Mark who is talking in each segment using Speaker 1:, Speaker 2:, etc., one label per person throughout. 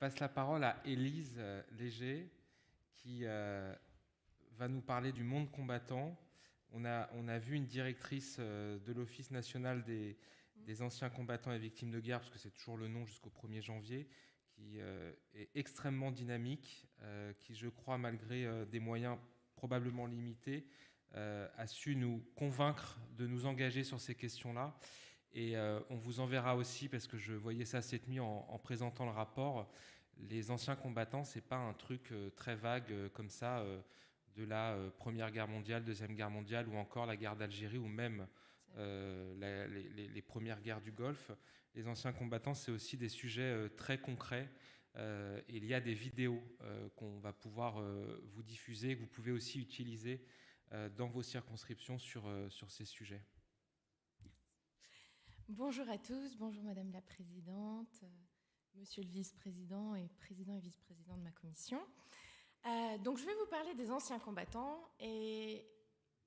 Speaker 1: passe la parole à Élise Léger, qui va nous parler du monde combattant. On a vu une directrice de l'Office national des anciens combattants et victimes de guerre, parce que c'est toujours le nom jusqu'au 1er janvier, qui est extrêmement dynamique, qui, je crois, malgré des moyens probablement limités, a su nous convaincre de nous engager sur ces questions-là. Et on vous enverra aussi, parce que je voyais ça cette nuit en présentant le rapport, les anciens combattants, c'est pas un truc très vague comme ça, de la Première Guerre mondiale, Deuxième Guerre mondiale, ou encore la guerre d'Algérie, ou même les premières guerres du Golfe. Les anciens combattants, c'est aussi des sujets très concrets. Il y a des vidéos qu'on va pouvoir vous diffuser, que vous pouvez aussi utiliser dans vos circonscriptions sur ces sujets.
Speaker 2: Bonjour à tous, bonjour Madame la Présidente, Monsieur le Vice-président et Président et Vice-président de ma commission. Donc je vais vous parler des anciens combattants et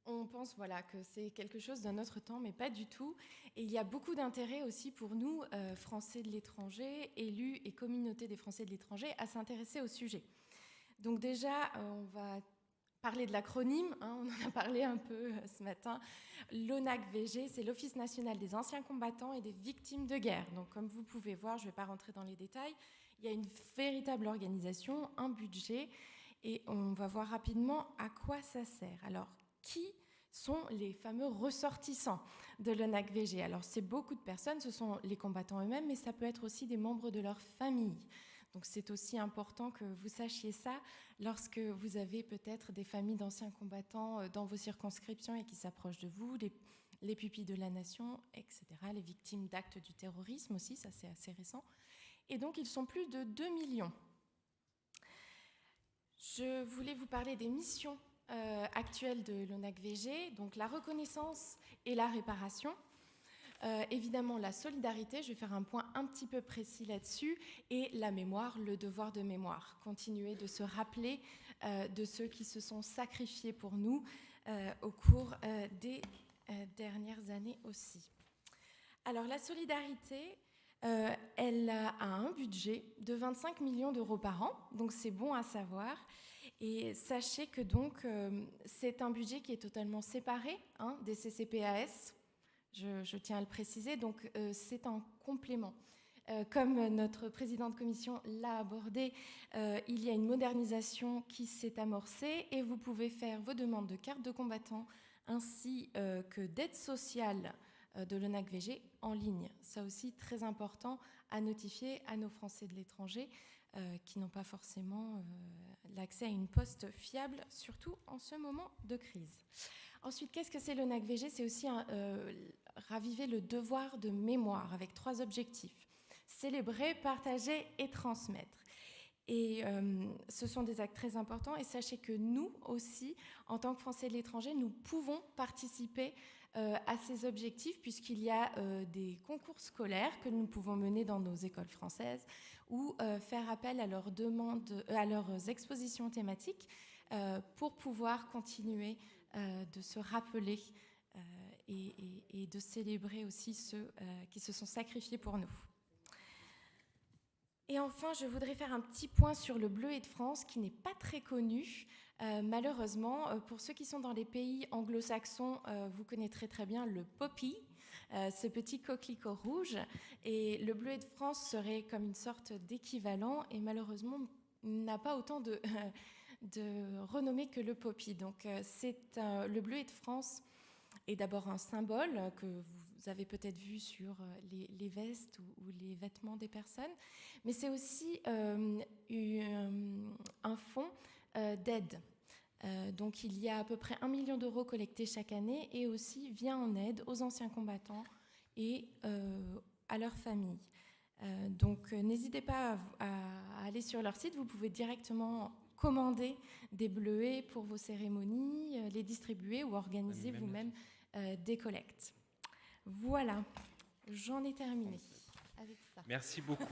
Speaker 2: on pense que c'est quelque chose d'un autre temps, mais pas du tout. Et il y a beaucoup d'intérêt aussi pour nous, Français de l'étranger, élus et communauté des Français de l'étranger, à s'intéresser au sujet. Donc déjà, on va parler de l'acronyme, on en a parlé un peu ce matin. L'ONAC-VG, c'est l'Office national des anciens combattants et des victimes de guerre. Donc comme vous pouvez voir, je ne vais pas rentrer dans les détails, il y a une véritable organisation, un budget, et on va voir rapidement à quoi ça sert. Alors, qui sont les fameux ressortissants de l'ONAC-VG? Alors, c'est beaucoup de personnes, ce sont les combattants eux-mêmes, mais ça peut être aussi des membres de leur famille. Donc c'est aussi important que vous sachiez ça lorsque vous avez peut-être des familles d'anciens combattants dans vos circonscriptions et qui s'approchent de vous, les pupilles de la nation, etc., les victimes d'actes du terrorisme aussi, ça c'est assez récent. Et donc ils sont plus de 2 millions. Je voulais vous parler des missions actuelles de l'ONAC-VG, donc la reconnaissance et la réparation. Évidemment, la solidarité, je vais faire un point un petit peu précis là-dessus, et la mémoire, le devoir de mémoire. Continuer de se rappeler de ceux qui se sont sacrifiés pour nous au cours des dernières années aussi. Alors, la solidarité, elle a un budget de 25 millions d'euros par an, donc c'est bon à savoir. Et sachez que donc c'est un budget qui est totalement séparé des CCPAS. Je tiens à le préciser, donc c'est un complément. Comme notre président de commission l'a abordé, il y a une modernisation qui s'est amorcée et vous pouvez faire vos demandes de carte de combattant ainsi que d'aide sociale de l'ONAC-VG en ligne. Ça aussi, très important à notifier à nos Français de l'étranger qui n'ont pas forcément l'accès à une poste fiable, surtout en ce moment de crise. Ensuite, qu'est-ce que c'est l'ONAC-VG? C'est aussi raviver le devoir de mémoire avec 3 objectifs. Célébrer, partager et transmettre. Et ce sont des actes très importants. Et sachez que nous aussi, en tant que Français de l'étranger, nous pouvons participer à ces objectifs puisqu'il y a des concours scolaires que nous pouvons mener dans nos écoles françaises ou faire appel à leurs demandes, à leurs expositions thématiques pour pouvoir continuer de se rappeler et de célébrer aussi ceux qui se sont sacrifiés pour nous. Et enfin, je voudrais faire un petit point sur le Bleuet de France, qui n'est pas très connu. Malheureusement, pour ceux qui sont dans les pays anglo-saxons, vous connaîtrez très bien le poppy, ce petit coquelicot rouge. Et le Bleuet de France serait comme une sorte d'équivalent, et malheureusement, n'a pas autant de renommée que le poppy. Donc, le Bleuet de France est d'abord un symbole que vous avez peut-être vu sur les vestes ou les vêtements des personnes, mais c'est aussi un fonds d'aide. Donc il y a à peu près 1 million d'euros collectés chaque année et aussi vient en aide aux anciens combattants et à leurs familles. Donc n'hésitez pas à aller sur leur site, vous pouvez directement commander des bleuets pour vos cérémonies, les distribuer ou organiser vous-même des collectes. Voilà, j'en ai terminé avec ça.
Speaker 1: Merci beaucoup.